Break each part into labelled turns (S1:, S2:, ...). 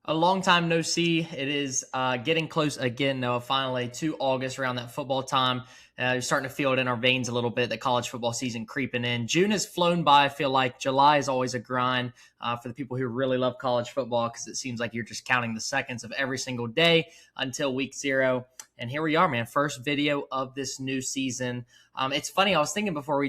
S1: A long time no see. It is getting close again, Noah, finally to August around that football time. You're starting to feel it in our veins a little bit, the college football season creeping in. June has flown by. I feel like July is always a grind for the people who really love college football because it seems like you're just counting the seconds of every single day until week 0. And here we are, man. First video of this new season. It's funny. I was thinking before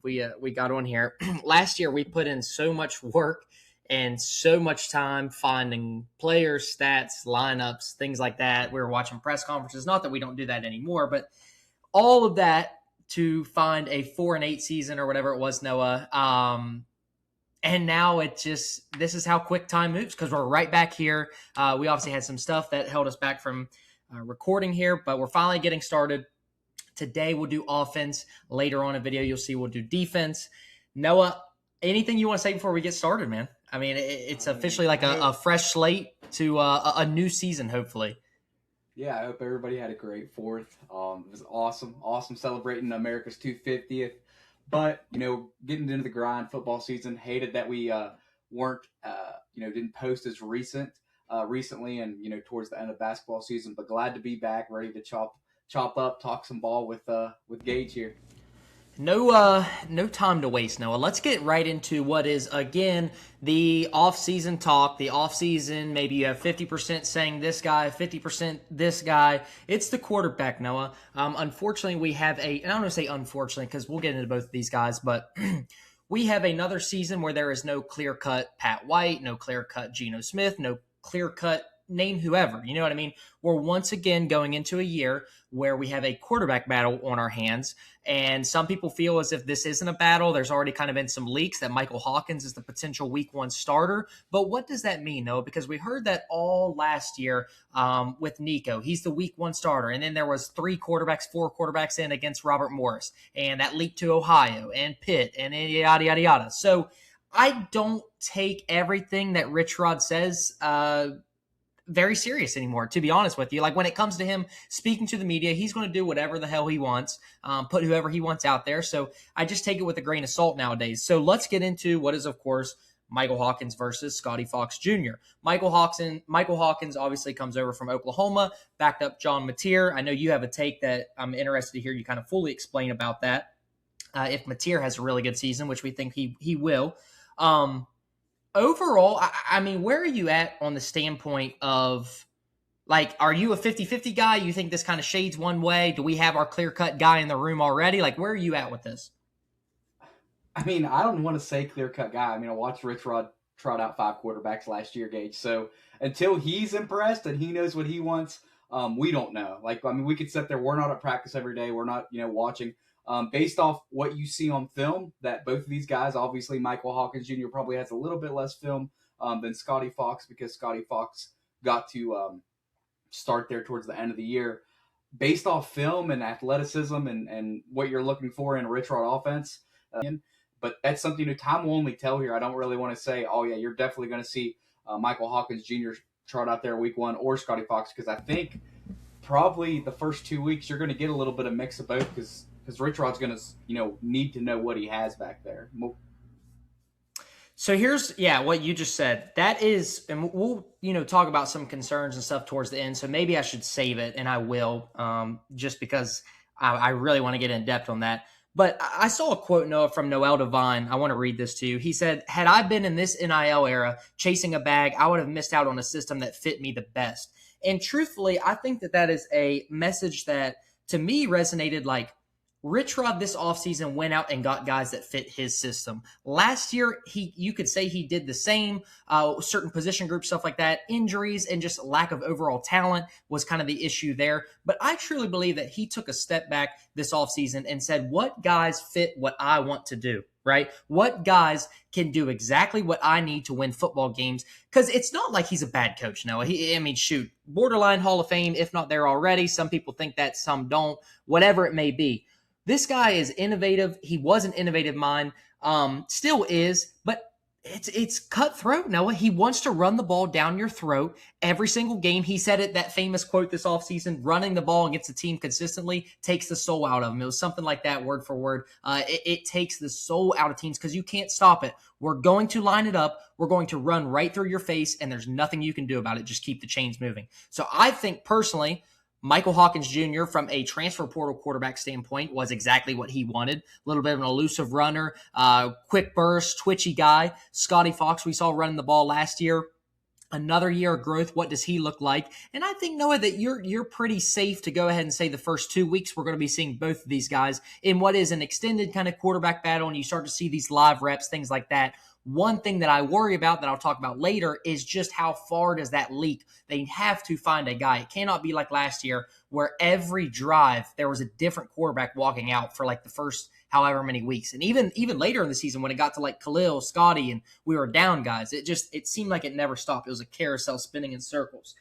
S1: we got on here. Last year, we put in so much work and so much time finding players, stats, lineups, things like that. We were watching press conferences. Not that we don't do that anymore, but all of that to find a 4-8 season or whatever it was, Noah. And now this is how quick time moves because we're right back here. We obviously had some stuff that held us back from recording here, but we're finally getting started. Today we'll do offense. Later on in a video, you'll see we'll do defense. Noah, anything you want to say before we get started, man? I mean, it's officially like a fresh slate to a new season, hopefully.
S2: Yeah, I hope everybody had a great 4th. It was awesome celebrating America's 250th. But, getting into the grind, football season, hated that we weren't, didn't post as recently and, towards the end of basketball season. But glad to be back, ready to chop up, talk some ball with Gage here.
S1: No time to waste, Noah. Let's get right into what is, again, the off-season talk. The off-season, maybe you have 50% saying this guy, 50% this guy. It's the quarterback, Noah. Unfortunately, we have and I don't want to say unfortunately because we'll get into both of these guys, but we have another season where there is no clear-cut Pat White, no clear-cut Geno Smith, no clear-cut name whoever. You know what I mean? We're once again going into a year where we have a quarterback battle on our hands. And some people feel as if this isn't a battle. There's already kind of been some leaks that Michael Hawkins is the potential week 1 starter. But what does that mean, though? Because we heard that all last year with Nico. He's the week 1 starter. And then there was 4 quarterbacks in against Robert Morris. And that leaked to Ohio and Pitt and yada, yada, yada. So I don't take everything that Rich Rod says very serious anymore, to be honest with you. Like when it comes to him speaking to the media, he's going to do whatever the hell he wants, put whoever he wants out there. So I just take it with a grain of salt nowadays. So let's get into what is, of course, Michael Hawkins versus Scotty Fox Jr. Michael Hawkins obviously comes over from Oklahoma, backed up John Mateer. I know you have a take that I'm interested to hear you kind of fully explain about that. If Mateer has a really good season, which we think he will. Overall, I mean, where are you at on the standpoint of, like, are you a 50-50 guy? You think this kind of shades one way? Do we have our clear-cut guy in the room already? Like, where are you at with this?
S2: I mean, I don't want to say clear-cut guy. I mean, I watched Rich Rod trot out 5 quarterbacks last year, Gage. So until he's impressed and he knows what he wants, we don't know. Like, I mean, we could sit there. We're not at practice every day. We're not, watching. Based off what you see on film, that both of these guys, obviously Michael Hawkins Jr. probably has a little bit less film than Scotty Fox because Scotty Fox got to start there towards the end of the year. Based off film and athleticism and what you're looking for in a Rich Rod offense, but that's something that time will only tell here. I don't really want to say, oh yeah, you're definitely going to see Michael Hawkins Jr. trot out there week 1 or Scotty Fox because I think probably the first 2 weeks you're going to get a little bit of mix of both because Rich Rod's going to, need to know what he has back there.
S1: So here's, what you just said. That is, and we'll, talk about some concerns and stuff towards the end. So maybe I should save it, and I will, just because I really want to get in depth on that. But I saw a quote, Noah, from Noel Devine. I want to read this to you. He said, had I been in this NIL era chasing a bag, I would have missed out on a system that fit me the best. And truthfully, I think that is a message that, to me, resonated like, Rich Rod this offseason went out and got guys that fit his system. Last year, you could say he did the same, certain position group, stuff like that. Injuries and just lack of overall talent was kind of the issue there. But I truly believe that he took a step back this offseason and said, what guys fit what I want to do, right? What guys can do exactly what I need to win football games? Because it's not like he's a bad coach, Noah. Shoot, borderline Hall of Fame, if not there already. Some people think that, some don't, whatever it may be. This guy is innovative. He was an innovative mind, still is, but It's cutthroat, Noah. He wants to run the ball down your throat every single game. He said it, that famous quote this offseason, running the ball against the team consistently takes the soul out of him. It was something like that, word for word. It takes the soul out of teams because you can't stop it. We're going to line it up. We're going to run right through your face, and there's nothing you can do about it. Just keep the chains moving. So I think personally, Michael Hawkins Jr., from a transfer portal quarterback standpoint, was exactly what he wanted. A little bit of an elusive runner, quick burst, twitchy guy. Scotty Fox, we saw running the ball last year. Another year of growth. What does he look like? And I think, Noah, that you're pretty safe to go ahead and say the first 2 weeks we're going to be seeing both of these guys in what is an extended kind of quarterback battle, and you start to see these live reps, things like that. One thing that I worry about that I'll talk about later is just how far does that leak? They have to find a guy. It cannot be like last year where every drive there was a different quarterback walking out for like the first however many weeks. And even later in the season when it got to like Khalil, Scotty, and we were down guys, it seemed like it never stopped. It was a carousel spinning in circles.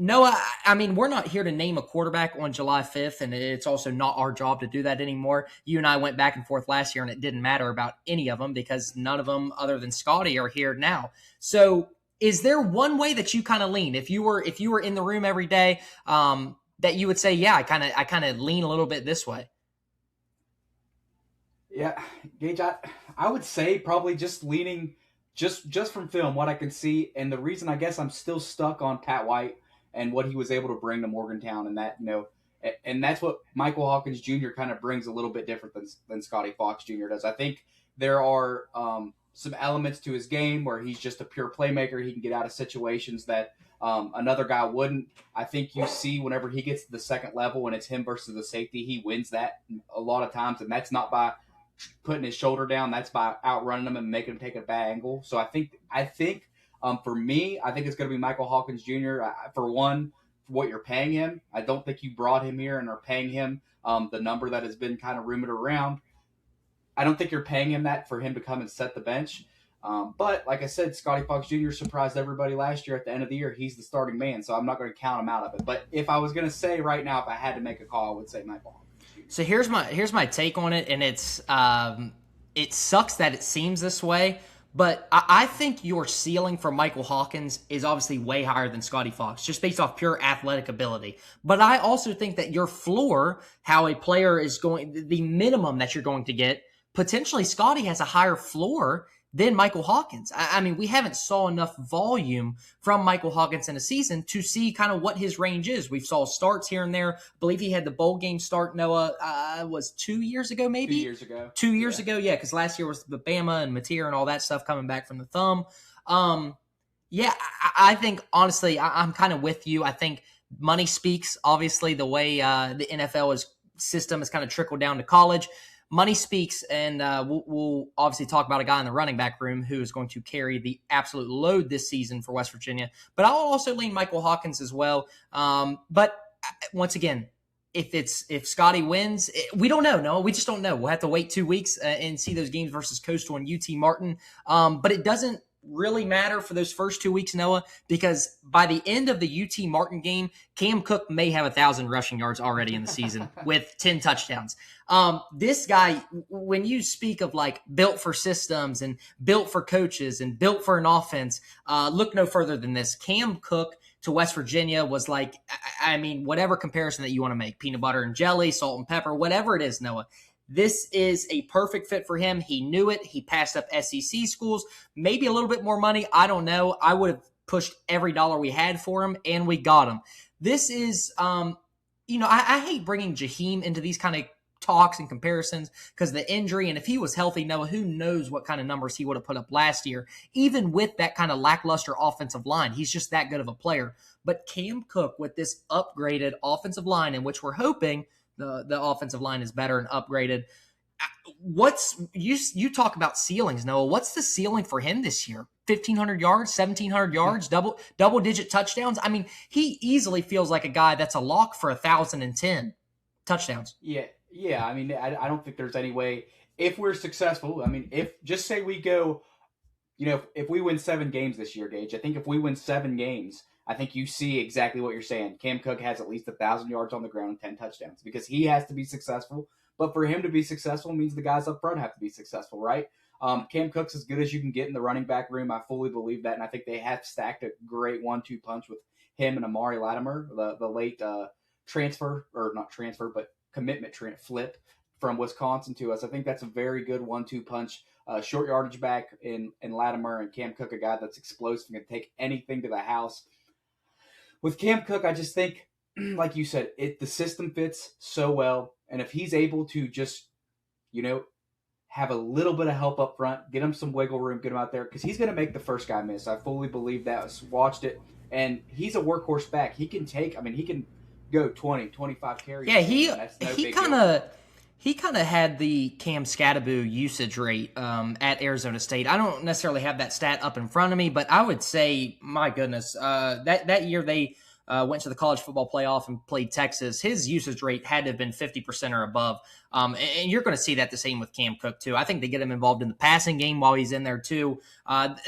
S1: Noah, I mean, we're not here to name a quarterback on July 5th, and it's also not our job to do that anymore. You and I went back and forth last year, and it didn't matter about any of them because none of them, other than Scotty, are here now. So, is there one way that you kind of lean if you were in the room every day, that you would say, yeah, I kind of lean a little bit this way?
S2: Yeah, Gage, I would say probably just leaning just from film, what I can see, and the reason I guess I'm still stuck on Pat White and what he was able to bring to Morgantown, and that and that's what Michael Hawkins Jr. kind of brings a little bit different than Scotty Fox Jr. does. I think there are some elements to his game where he's just a pure playmaker. He can get out of situations that another guy wouldn't. I think you see whenever he gets to the second level and it's him versus the safety, he wins that a lot of times, and that's not by putting his shoulder down. That's by outrunning him and making him take a bad angle. So I think for me, I think it's going to be Michael Hawkins Jr. For one, for what you're paying him. I don't think you brought him here and are paying him the number that has been kind of rumored around. I don't think you're paying him that for him to come and set the bench. But like I said, Scotty Fox Jr. surprised everybody last year. At the end of the year, he's the starting man, so I'm not going to count him out of it. But if I was going to say right now, if I had to make a call, I would say Michael Hawkins.
S1: So here's my take on it, and it's it sucks that it seems this way, but I think your ceiling for Michael Hawkins is obviously way higher than Scotty Fox, just based off pure athletic ability. But I also think that your floor, how a player is going, the minimum that you're going to get, potentially Scotty has a higher floor than Michael Hawkins. I mean, we haven't saw enough volume from Michael Hawkins in a season to see kind of what his range is. We've saw starts here and there. I believe he had the bowl game start, Noah, was 2 years ago, maybe?
S2: 2 years ago.
S1: 2 years ago, yeah, because last year was the Bama and Mateer and all that stuff coming back from the thumb. Yeah, I think, honestly, I'm kind of with you. I think money speaks, obviously, the way the NFL system has kind of trickled down to college. Money speaks, and we'll obviously talk about a guy in the running back room who is going to carry the absolute load this season for West Virginia. But I'll also lean Michael Hawkins as well. But once again, if Scotty wins, we don't know. No, we just don't know. We'll have to wait 2 weeks and see those games versus Coastal and UT Martin. But it doesn't really matter for those first 2 weeks, Noah, because by the end of the UT Martin game, Cam Cook may have 1,000 rushing yards already in the season with 10 touchdowns. This guy, when you speak of like built for systems and built for coaches and built for an offense, look no further than this. Cam Cook to West Virginia was like, I mean, whatever comparison that you want to make, peanut butter and jelly, salt and pepper, whatever it is, Noah. This is a perfect fit for him. He knew it. He passed up SEC schools, maybe a little bit more money. I don't know. I would have pushed every dollar we had for him, and we got him. This is, I hate bringing Jaheim into these kind of talks and comparisons because the injury, and if he was healthy, Noah, who knows what kind of numbers he would have put up last year, even with that kind of lackluster offensive line. He's just that good of a player. But Cam Cook with this upgraded offensive line, in which we're hoping the offensive line is better and upgraded. What's you talk about ceilings, Noah? What's the ceiling for him this year? 1,500 yards, 1,700 yards, double digit touchdowns. I mean, he easily feels like a guy that's a lock for 1,010 touchdowns.
S2: Yeah. I mean, I don't think there's any way if we're successful. I mean, if just say we go, if we win 7 games this year, Gage. I think if we win 7 games, I think you see exactly what you're saying. Cam Cook has at least 1,000 yards on the ground and 10 touchdowns because he has to be successful. But for him to be successful means the guys up front have to be successful, right? Cam Cook's as good as you can get in the running back room. I fully believe that, and I think they have stacked a great 1-2 punch with him and Amari Latimer, the late transfer, or not transfer, but commitment flip from Wisconsin to us. I think that's a very good 1-2 punch. Short yardage back in Latimer, and Cam Cook, a guy that's explosive and can take anything to the house. With Cam Cook, I just think, like you said, the system fits so well, and if he's able to just, have a little bit of help up front, get him some wiggle room, get him out there, because he's going to make the first guy miss. I fully believe that. I watched it, and he's a workhorse back. He can go 20, 25 carries.
S1: Yeah, he kind of had the Cam Scattaboo usage rate at Arizona State. I don't necessarily have that stat up in front of me, but I would say, my goodness, that year they went to the college football playoff and played Texas. His usage rate had to have been 50% or above. And you're going to see that the same with Cam Cook, too. I think they get him involved in the passing game while he's in there, too.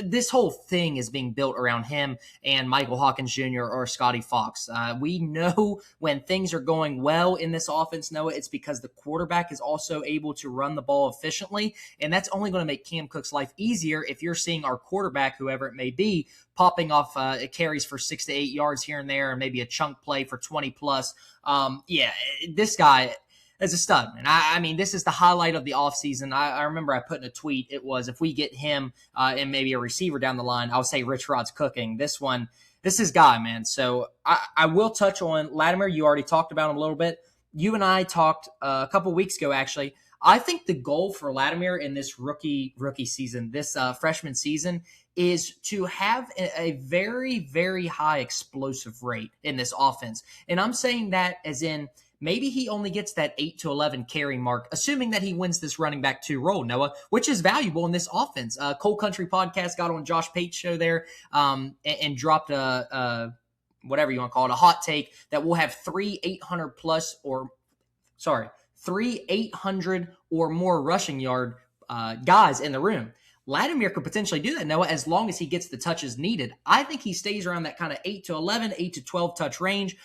S1: This whole thing is being built around him and Michael Hawkins Jr. or Scotty Fox. We know when things are going well in this offense, Noah, it's because the quarterback is also able to run the ball efficiently, and that's only going to make Cam Cook's life easier if you're seeing our quarterback, whoever it may be, popping off carries for 6 to 8 yards here and there and maybe a chunk play for 20+. This guy is a stud, man. I mean, this is the highlight of the offseason. I remember I put in a tweet, it was, if we get him and maybe a receiver down the line, I'll say Rich Rod's cooking. This is guy, man. So I will touch on Latimer. You already talked about him a little bit. You and I talked a couple weeks ago, actually. I think the goal for Latimer in this rookie season, this freshman season, is to have a very, very high explosive rate in this offense. And I'm saying that as in maybe he only gets that 8 to 11 carry mark, assuming that he wins this running back 2 role, Noah, which is valuable in this offense. Cold Country Podcast got on Josh Pate's show there and dropped a whatever you want to call it, a hot take that we'll have 3 800 or more rushing yard guys in the room. Latimer could potentially do that, Noah, as long as he gets the touches needed. I think he stays around that kind of 8 to 11, 8 to 12 touch range.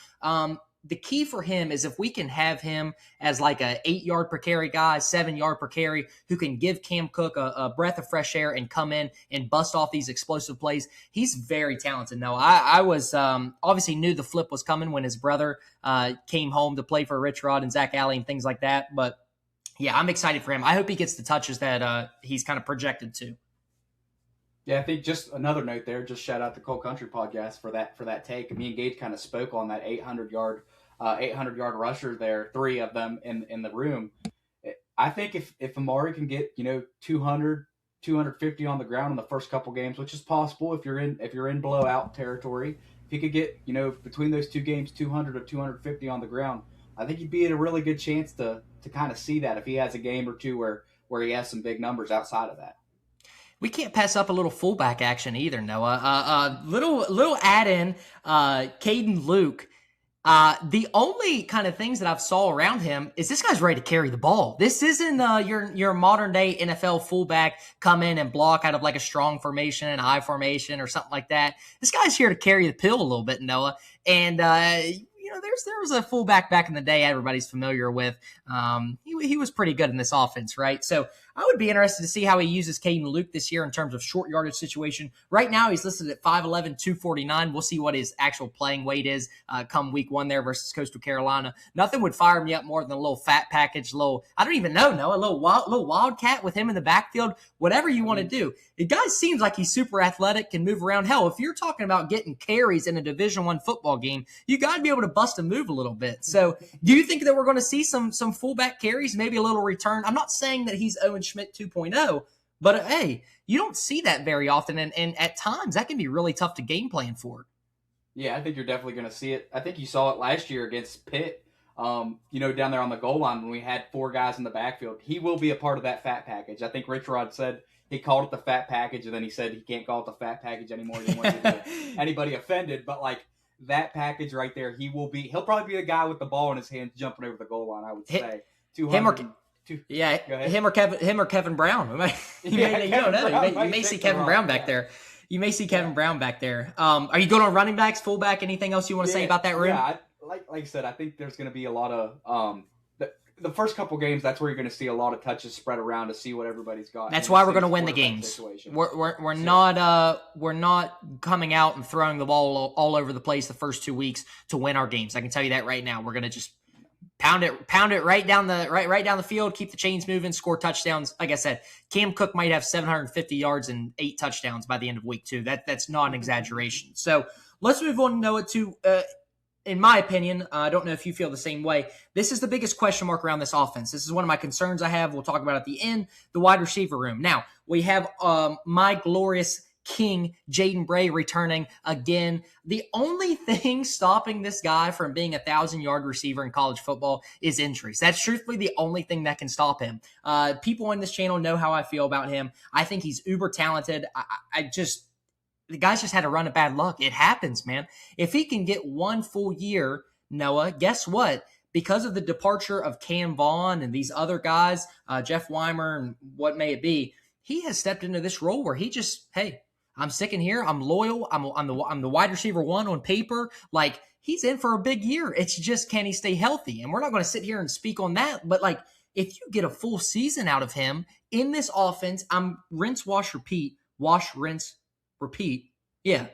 S1: The key for him is if we can have him as like a 8-yard per carry guy, 7-yard per carry, who can give Cam Cook a breath of fresh air and come in and bust off these explosive plays. He's very talented. No, I was obviously knew the flip was coming when his brother came home to play for Rich Rod and Zach Alley and things like that. But yeah, I'm excited for him. I hope he gets the touches that he's kind of projected to.
S2: Yeah, I think just another note there. Just shout out the Cold Country Podcast for that take. Me and Gage kind of spoke on that 800-yard rusher there, 3 of them in the room. I think if Amari can get 200, 250 on the ground in the first couple games, which is possible if you're in blowout territory, if he could get between those 2 games 200 or 250 on the ground, I think he'd be in a really good chance to kind of see that if he has a game or 2 where he has some big numbers outside of that.
S1: We can't pass up a little fullback action either, Noah. Little add-in, Caden Luke. The only kind of things that I've saw around him is this guy's ready to carry the ball. This isn't your modern day NFL fullback come in and block out of like a strong formation and high formation or something like that. This guy's here to carry the pill a little bit, Noah. And there was a fullback back in the day everybody's familiar with. He was pretty good in this offense, right? So I would be interested to see how he uses Caden Luke this year in terms of short yardage situation. Right now, he's listed at 5'11", 249. We'll see what his actual playing weight is come week 1 there versus Coastal Carolina. Nothing would fire me up more than a little fat package, I don't even know, a little wildcat with him in the backfield, whatever you want to do. The guy seems like he's super athletic, can move around. Hell, if you're talking about getting carries in a Division I football game, you got to be able to bust a move a little bit. So do you think that we're going to see some fullback carries, maybe a little return? I'm not saying that he's Owen Schmidt 2.0, but hey, you don't see that very often, and at times that can be really tough to game plan for.
S2: Yeah, I think you're definitely going to see it. I think you saw it last year against Pitt, down there on the goal line when we had 4 guys in the backfield. He will be a part of that fat package. I think Rich Rod said he called it the fat package, and then he said he can't call it the fat package anymore. He didn't want to get anybody offended, but like that package right there, he'll probably be the guy with the ball in his hands jumping over the goal line, I would say.
S1: Him or Kevin Brown. You may see Kevin Brown back there. You may see Kevin Brown back there. Are you going on running backs, fullback? Anything else you want to say about that room?
S2: Yeah, like I said, I think there's going to be a lot of the first couple games, that's where you're going to see a lot of touches spread around to see what everybody's got.
S1: That's why we're going to win the games. We're not coming out and throwing the ball all over the place the first 2 weeks to win our games. I can tell you that right now. We're going to just pound it right down the field, keep the chains moving, score touchdowns. Like I said, Cam Cook might have 750 yards and 8 touchdowns by the end of week 2. That's not an exaggeration. So let's move on, Noah, to in my opinion, I don't know if you feel the same way. This is the biggest question mark around this offense. This is one of my concerns I have. We'll talk about at the end, the wide receiver room. Now, we have my glorious king, Jaden Bray, returning again. The only thing stopping this guy from being a 1,000-yard receiver in college football is injuries. That's truthfully the only thing that can stop him. People on this channel know how I feel about him. I think he's uber talented. The guy's just had a run of bad luck. It happens, man. If he can get 1 full year, Noah, guess what? Because of the departure of Cam Vaughn and these other guys, Jeff Weimer and what may it be, he has stepped into this role where he just, hey, I'm sticking here. I'm loyal. I'm the wide receiver 1 on paper. Like, he's in for a big year. It's just, can he stay healthy? And we're not going to sit here and speak on that. But, like, if you get a full season out of him in this offense, rinse, wash, repeat. Wash, rinse, repeat. Yeah. Did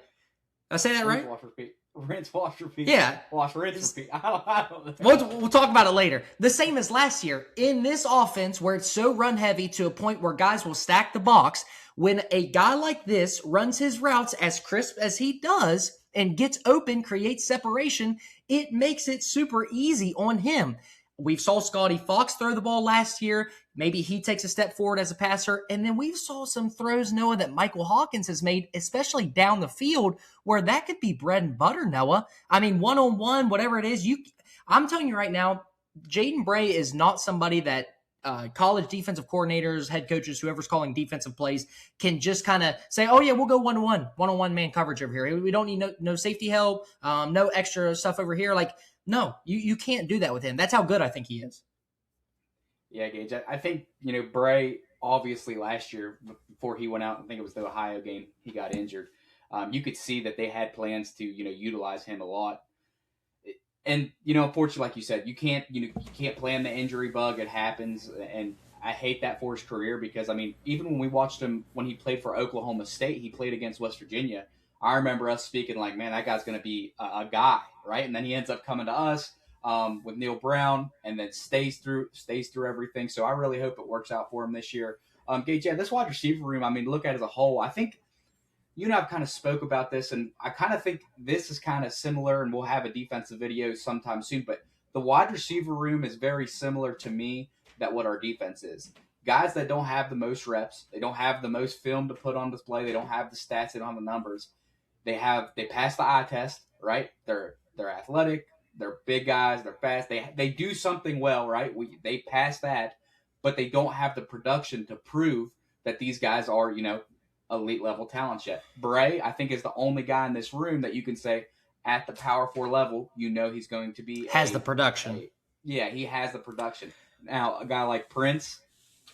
S1: I say that right?
S2: Rinse, wash, repeat. Rinse, wash, repeat.
S1: Yeah.
S2: Wash, rinse, repeat. I don't
S1: know. We'll talk about it later. The same as last year. In this offense where it's so run heavy to a point where guys will stack the box, when a guy like this runs his routes as crisp as he does and gets open, creates separation, it makes it super easy on him. We saw Scotty Fox throw the ball last year. Maybe he takes a step forward as a passer. And then we saw some throws, Noah, that Michael Hawkins has made, especially down the field, where that could be bread and butter, Noah. I mean, one-on-one, whatever it is. I'm telling you right now, Jaden Bray is not somebody that college defensive coordinators, head coaches, whoever's calling defensive plays can just kind of say, oh, yeah, we'll go one-on-one man coverage over here. We don't need no safety help, no extra stuff over here. Like, no, you can't do that with him. That's how good I think he is.
S2: Yeah, Gage. I think, Bray, obviously last year, before he went out, I think it was the Ohio game, he got injured. You could see that they had plans to, utilize him a lot. And, unfortunately, like you said, you can't plan the injury bug. It happens. And I hate that for his career because, I mean, even when we watched him when he played for Oklahoma State, he played against West Virginia. I remember us speaking like, man, that guy's going to be a guy, right? And then he ends up coming to us with Neil Brown and then stays through everything. So I really hope it works out for him this year. Gage, yeah, this wide receiver room, I mean, look at it as a whole. I think you and I have kind of spoke about this, and I kind of think this is kind of similar, and we'll have a defensive video sometime soon, but the wide receiver room is very similar to me that what our defense is. Guys that don't have the most reps, they don't have the most film to put on display, they don't have the stats, they don't have the numbers. They pass the eye test, right? They're athletic, they're big guys, they're fast. They do something well, right? They pass that, but they don't have the production to prove that these guys are, elite level talents yet. Bray, I think, is the only guy in this room that you can say at the Power 4 level, he's going to be
S1: the production.
S2: He has the production. Now, a guy like Prince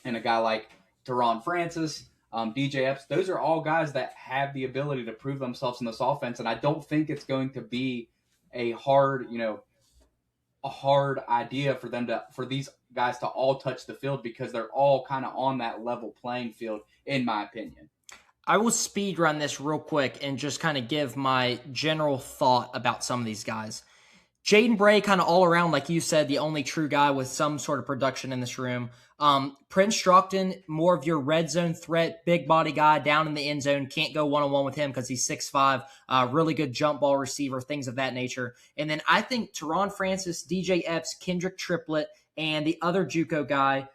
S2: and a guy like Teron Francis, DJ Epps, those are all guys that have the ability to prove themselves in this offense, and I don't think it's going to be a hard idea for these guys to all touch the field because they're all kind of on that level playing field, in my opinion.
S1: I will speed run this real quick and just kind of give my general thought about some of these guys. Jaden Bray, kind of all around, like you said, the only true guy with some sort of production in this room. Prince Stockton, more of your red zone threat, big body guy down in the end zone. Can't go one-on-one with him because he's 6'5", really good jump ball receiver, things of that nature. And then I think Teron Francis, DJ Epps, Kendrick Triplett, and the other JUCO guy,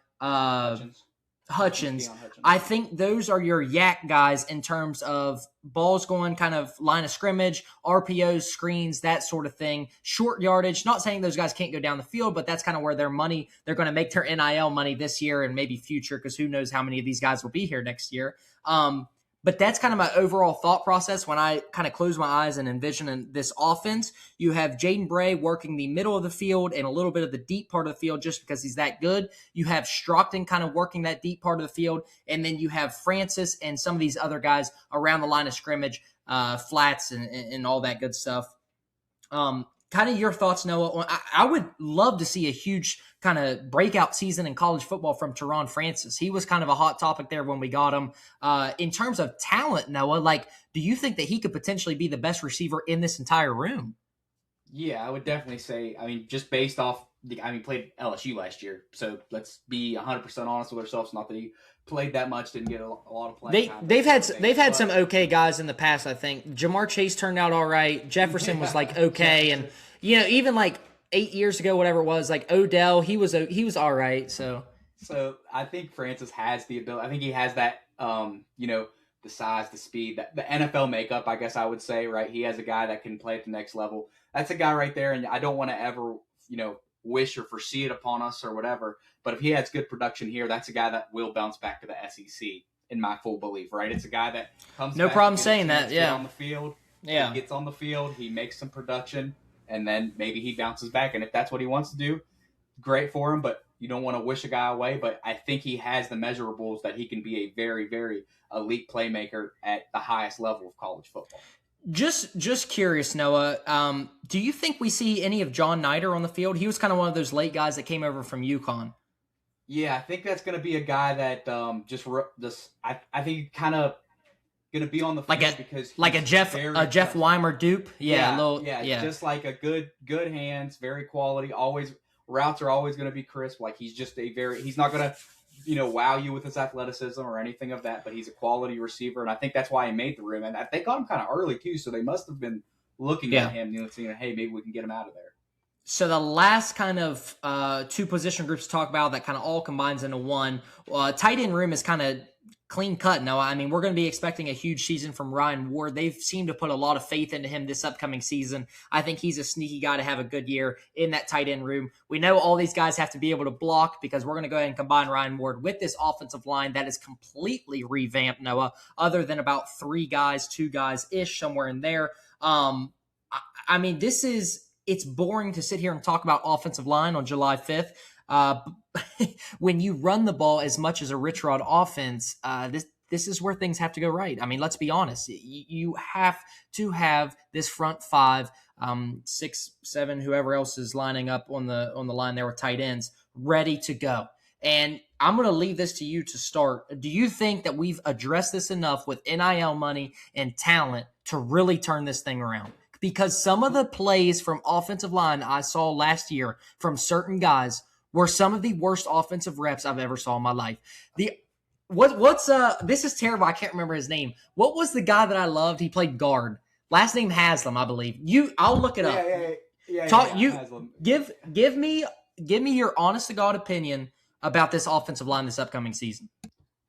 S1: Hutchins. I think those are your yak guys in terms of balls going kind of line of scrimmage, RPOs, screens, that sort of thing. Short yardage. Not saying those guys can't go down the field, but that's kind of where their money, they're going to make their NIL money this year and maybe future because who knows how many of these guys will be here next year. But that's kind of my overall thought process when I kind of close my eyes and envision this offense. You have Jaden Bray working the middle of the field and a little bit of the deep part of the field just because he's that good. You have Stockton kind of working that deep part of the field. And then you have Francis and some of these other guys around the line of scrimmage, flats and all that good stuff. kind of your thoughts, Noah. I would love to see a huge kind of breakout season in college football from Teron Francis. He was kind of a hot topic there when we got him. In terms of talent, Noah, like, do you think that he could potentially be the best receiver in this entire room?
S2: Yeah, I would definitely say. I mean, just based off played LSU last year, so let's be 100% honest with ourselves. Not that he played that much, didn't get a lot of playing time.
S1: They've had some okay guys in the past. I think Jamar Chase turned out all right. Jefferson was like okay, and even like 8 years ago, whatever it was, like Odell, he was all right.
S2: So I think Francis has the ability. I think he has that, the size, the speed, the NFL makeup, I guess I would say, right? He has a guy that can play at the next level. That's a guy right there, and I don't want to ever, wish or foresee it upon us or whatever. But if he has good production here, that's a guy that will bounce back to the SEC, in my full belief, right? It's a guy that comes
S1: no
S2: back,
S1: problem saying that. Yeah,
S2: on the field.
S1: Yeah,
S2: he gets on the field, he makes some production, and then maybe he bounces back. And if that's what he wants to do, great for him. But you don't want to wish a guy away. But I think he has the measurables that he can be a very, very elite playmaker at the highest level of college football.
S1: Just curious, Noah. Do you think we see any of John Nider on the field? He was kind of one of those late guys that came over from UConn.
S2: Yeah, I think that's going to be a guy that I think kind of going to be on the field because
S1: like a Jeff Weimer dupe.
S2: Just like a good hands, very quality. Always routes are always going to be crisp. Like he's not going to wow you with his athleticism or anything of that, but he's a quality receiver, and I think that's why he made the room. And they got him kind of early too, so they must have been looking at him, saying, "Hey, maybe we can get him out of there."
S1: So the last kind of two position groups to talk about that kind of all combines into one. Tight end room is kind of clean cut. No, I mean, we're going to be expecting a huge season from Ryan Ward. They've seemed to put a lot of faith into him this upcoming season. I think he's a sneaky guy to have a good year in that tight end room. We know all these guys have to be able to block because we're going to go ahead and combine Ryan Ward with this offensive line that is completely revamped, Noah, other than about 2 guys-ish, somewhere in there. I mean, it's boring to sit here and talk about offensive line on July 5th. When you run the ball as much as a Rich Rod offense, this is where things have to go right. I mean, let's be honest. You have to have this front 5, 6, 7, whoever else is lining up on the line there with tight ends, ready to go. And I'm going to leave this to you to start. Do you think that we've addressed this enough with NIL money and talent to really turn this thing around? Because some of the plays from offensive line I saw last year from certain guys were some of the worst offensive reps I've ever saw in my life. This is terrible. I can't remember his name. What was the guy that I loved? He played guard. Last name Haslam, I believe. I'll look it up. Give me your honest to God opinion about this offensive line this upcoming season.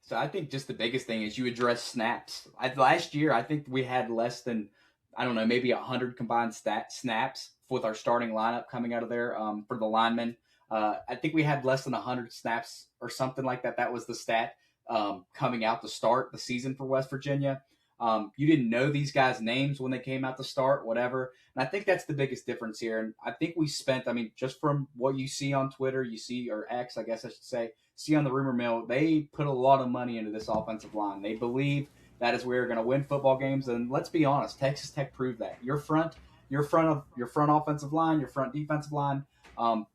S2: So I think just the biggest thing is you address snaps. Last year, I think we had less than, I don't know, maybe 100 combined snaps with our starting lineup coming out of there for the linemen. I think we had less than 100 snaps or something like that. That was the stat coming out to start the season for West Virginia. You didn't know these guys' names when they came out to start, whatever. And I think that's the biggest difference here. And I think we spent, just from what you see on Twitter, or X, I guess I should say, see on the rumor mill, they put a lot of money into this offensive line. They believe that is where you're going to win football games. And let's be honest, Texas Tech proved that. Your front offensive line, your front defensive line,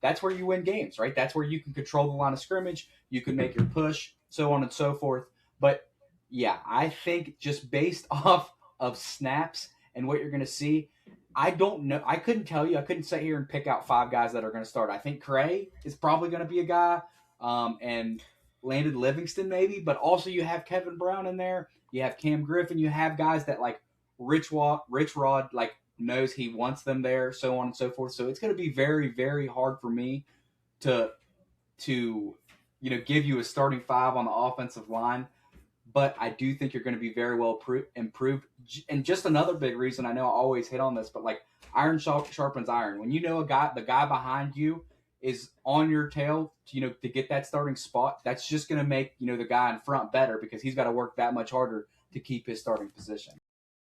S2: that's where you win games, right? That's where you can control the line of scrimmage. You can make your push, so on and so forth. But yeah, I think just based off of snaps and what you're going to see, I don't know. I couldn't tell you. I couldn't sit here and pick out 5 guys that are going to start. I think Cray is probably going to be a guy, and Landon Livingston maybe, but also you have Kevin Brown in there. You have Cam Griffin. You have guys that like Rich Rod like knows he wants them there, so on and so forth. So it's going to be very, very hard for me to give you a starting 5 on the offensive line. But I do think you're going to be very well improved. And just another big reason, I know I always hit on this, but like iron sharpens iron. When you know the guy behind you is on your tail, to get that starting spot, that's just going to make, the guy in front better because he's got to work that much harder to keep his starting position.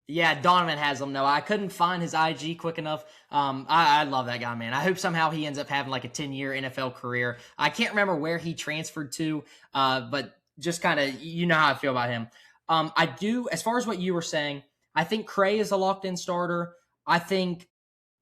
S1: Yeah, Donovan Haslam. No, I couldn't find his IG quick enough. I love that guy, man. I hope somehow he ends up having like a 10-year NFL career. I can't remember where he transferred to, but just kind of, how I feel about him. I do, as far as what you were saying, I think Cray is a locked-in starter. I think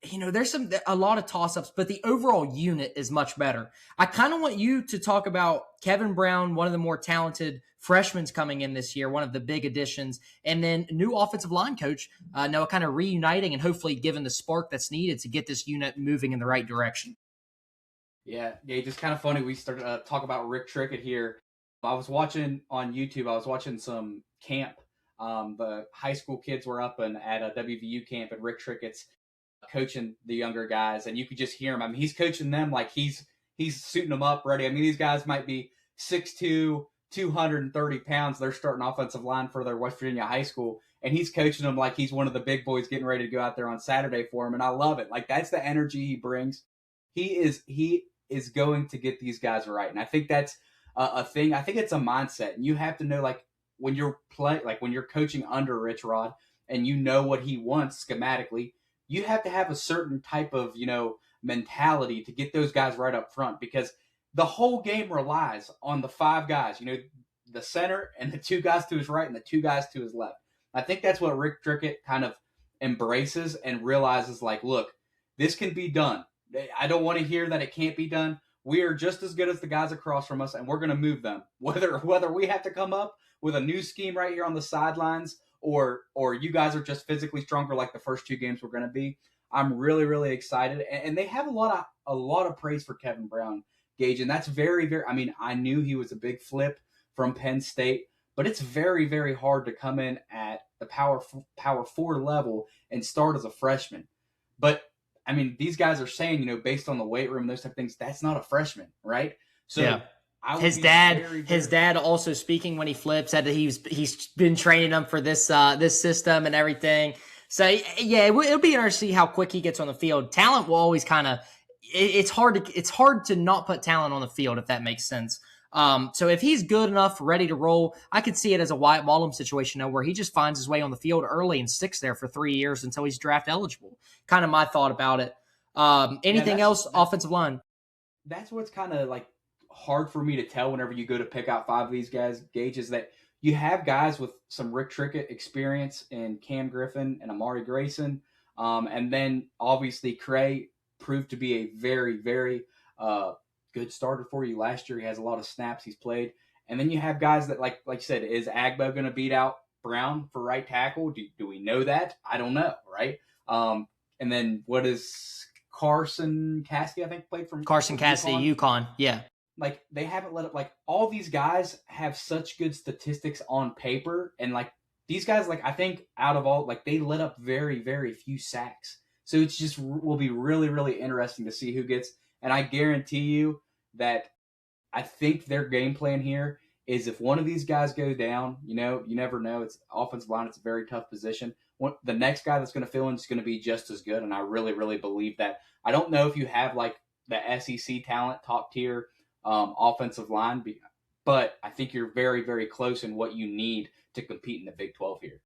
S1: there's a lot of toss-ups, but the overall unit is much better. I kind of want you to talk about Kevin Brown, one of the more talented freshmen coming in this year, one of the big additions, and then new offensive line coach Noah, kind of reuniting and hopefully giving the spark that's needed to get this unit moving in the right direction.
S2: Yeah, Gage, it's kind of funny. We started to talk about Rick Trickett here. I was watching on YouTube. I was watching some camp. The high school kids were up and at a WVU camp, and Rick Trickett's coaching the younger guys, and you could just hear him. I mean, he's coaching them like he's suiting them up ready. I mean, these guys might be 6'2", 230 pounds. They're starting offensive line for their West Virginia high school, and he's coaching them like he's one of the big boys getting ready to go out there on Saturday for him. And I love it. Like, that's the energy he brings. He is going to get these guys right, and I think that's a thing. I think it's a mindset, and you have to know, like, when you're when you're coaching under Rich Rod, and you know what he wants schematically, you have to have a certain type of, mentality to get those guys right up front, because the whole game relies on the five guys, the center and the two guys to his right and the two guys to his left. I think that's what Rick Trickett kind of embraces and realizes, like, look, this can be done. I don't want to hear that it can't be done. We are just as good as the guys across from us, and we're going to move them. Whether we have to come up with a new scheme right here on the sidelines, or you guys are just physically stronger like the first two games were going to be. I'm really, really excited, and they have a lot of praise for Kevin Brown, Gage, and that's very, very. I mean, I knew he was a big flip from Penn State, but it's very, very hard to come in at the power four level and start as a freshman. But I mean, these guys are saying, based on the weight room, those type of things, that's not a freshman, right? So
S1: yeah. His dad also, speaking when he flipped, said that he's been training him for this system and everything. So yeah, it'll be interesting to see how quick he gets on the field. Talent will always kind of it's hard to not put talent on the field, if that makes sense. So if he's good enough, ready to roll, I could see it as a Wyatt Wallum situation where he just finds his way on the field early and sticks there for 3 years until he's draft eligible. Kind of my thought about it. Anything else? Offensive line.
S2: That's what's kind of like hard for me to tell whenever you go to pick out five of these guys, Gage, is that you have guys with some Rick Trickett experience in Cam Griffin and Amari Grayson. And then obviously Cray proved to be a very, very good starter for you last year. He has a lot of snaps he's played. And then you have guys that, like you said, is Agbo going to beat out Brown for right tackle? Do we know that? I don't know, right? And then what is Carson Cassidy, I think, played from
S1: Carson Cassidy, UConn. Yeah.
S2: Like, they haven't let it, like, all these guys have such good statistics on paper. And, like, these guys, like, I think out of all, like, they let up very, very few sacks. So it's just will be really, really interesting to see who gets. And I guarantee you that I think their game plan here is, if one of these guys goes down, you never know. It's offensive line. It's a very tough position. The next guy that's going to fill in is going to be just as good. And I really, really believe that. I don't know if you have, like, the SEC talent, top tier offensive line, but I think you're very, very close in what you need to compete in the Big 12 here.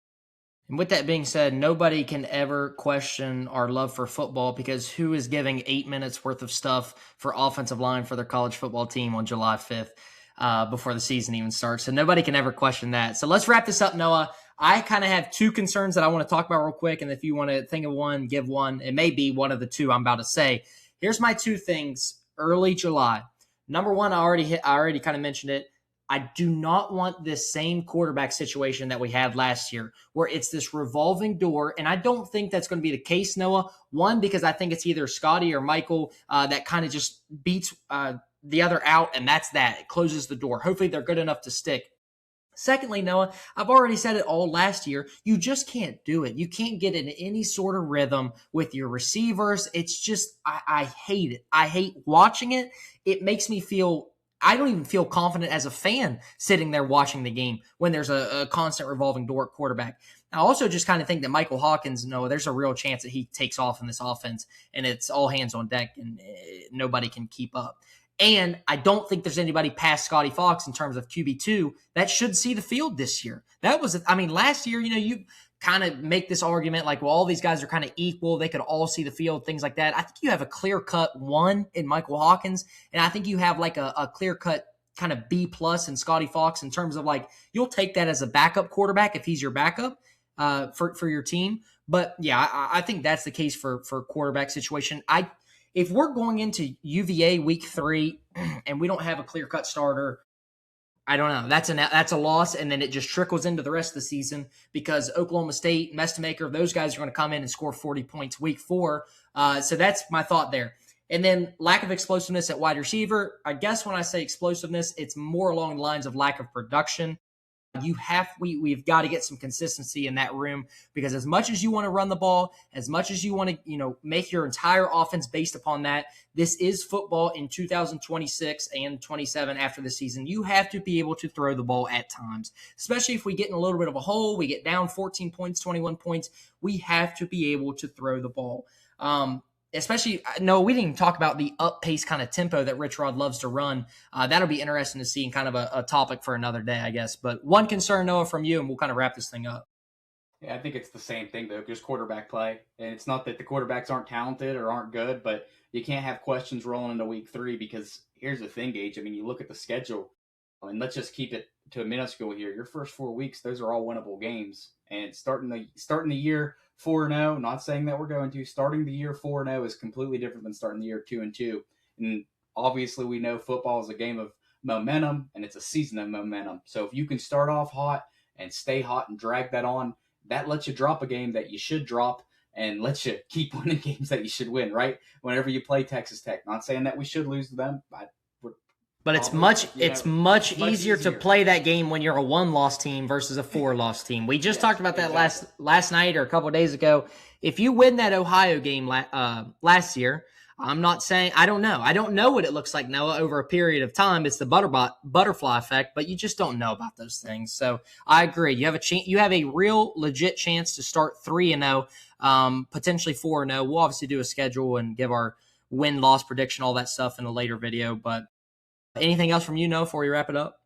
S1: And with that being said, nobody can ever question our love for football, because who is giving 8 minutes worth of stuff for offensive line for their college football team on July 5th before the season even starts? So nobody can ever question that. So let's wrap this up, Noah. I kind of have two concerns that I want to talk about real quick, and if you want to think of one, give one. It may be one of the two I'm about to say. Here's my two things early July. Number one, I already kind of mentioned it. I do not want this same quarterback situation that we had last year, where it's this revolving door. And I don't think that's going to be the case, Noah. One, because I think it's either Scotty or Michael that kind of just beats the other out, and that's that. It closes the door. Hopefully they're good enough to stick. Secondly, Noah, I've already said it all last year. You just can't do it. You can't get in any sort of rhythm with your receivers. It's just, I hate it. I hate watching it. It makes me feel, I don't even feel confident as a fan sitting there watching the game when there's a constant revolving door at quarterback. I also just kind of think that Michael Hawkins, Noah, there's a real chance that he takes off in this offense, and it's all hands on deck, and nobody can keep up. And I don't think there's anybody past Scotty Fox in terms of QB2 that should see the field this year. Last year, you kind of make this argument like, well, all these guys are kind of equal. They could all see the field, things like that. I think you have a clear-cut one in Michael Hawkins, and I think you have like a clear-cut kind of B+ in Scotty Fox in terms of, like, you'll take that as a backup quarterback if he's your backup for your team. But yeah, I think that's the case for quarterback situation. If we're going into UVA week 3 and we don't have a clear cut starter, I don't know. That's a loss, and then it just trickles into the rest of the season because Oklahoma State, Mestamaker, those guys are going to come in and score 40 points week 4. So that's my thought there. And then lack of explosiveness at wide receiver. I guess when I say explosiveness, it's more along the lines of lack of production. We've got to get some consistency in that room because as much as you want to run the ball, as much as you want to, make your entire offense based upon that, this is football in 2026 and 27 after the season. You have to be able to throw the ball at times, especially if we get in a little bit of a hole, we get down 14 points, 21 points. We have to be able to throw the ball. Especially, no, we didn't even talk about the up pace kind of tempo that Rich Rod loves to run. That'll be interesting to see and kind of a topic for another day, I guess. But one concern, Noah, from you, and we'll kind of wrap this thing up.
S2: Yeah, I think it's the same thing, though, just quarterback play. And it's not that the quarterbacks aren't talented or aren't good, but you can't have questions rolling into week 3 because here's the thing, Gage. I mean, you look at the schedule, and let's just keep it to a minuscule here. Your first 4 weeks, those are all winnable games. And starting the year 4-0, not saying that we're going to, starting the year 4-0 is completely different than starting the year 2-2. And obviously we know football is a game of momentum and it's a season of momentum. So if you can start off hot and stay hot and drag that on, that lets you drop a game that you should drop and lets you keep winning games that you should win, right? Whenever you play Texas Tech. Not saying that we should lose to them.
S1: But it's much easier to play that game when you're a 1-loss team versus a 4-loss team. We just talked about that last night or a couple of days ago. If you win that Ohio game last year, I'm not saying I don't know. I don't know what it looks like, Noah, over a period of time. It's the butterfly effect, but you just don't know about those things. So I agree. You have a real legit chance to start 3-0, potentially 4-0. We'll obviously do a schedule and give our win-loss prediction, all that stuff in a later video, but anything else from you, Noah, before we wrap it up?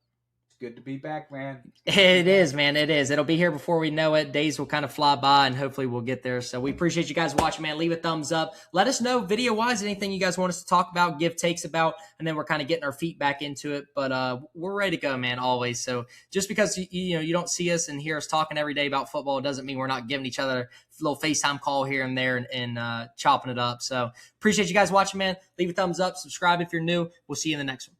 S2: It's good to be back, man.
S1: It is, man. It is. It'll be here before we know it. Days will kind of fly by, and hopefully we'll get there. So we appreciate you guys watching, man. Leave a thumbs up. Let us know video-wise anything you guys want us to talk about, give takes about, and then we're kind of getting our feet back into it. But we're ready to go, man, always. So just because you don't see us and hear us talking every day about football doesn't mean we're not giving each other a little FaceTime call here and there and chopping it up. So appreciate you guys watching, man. Leave a thumbs up. Subscribe if you're new. We'll see you in the next one.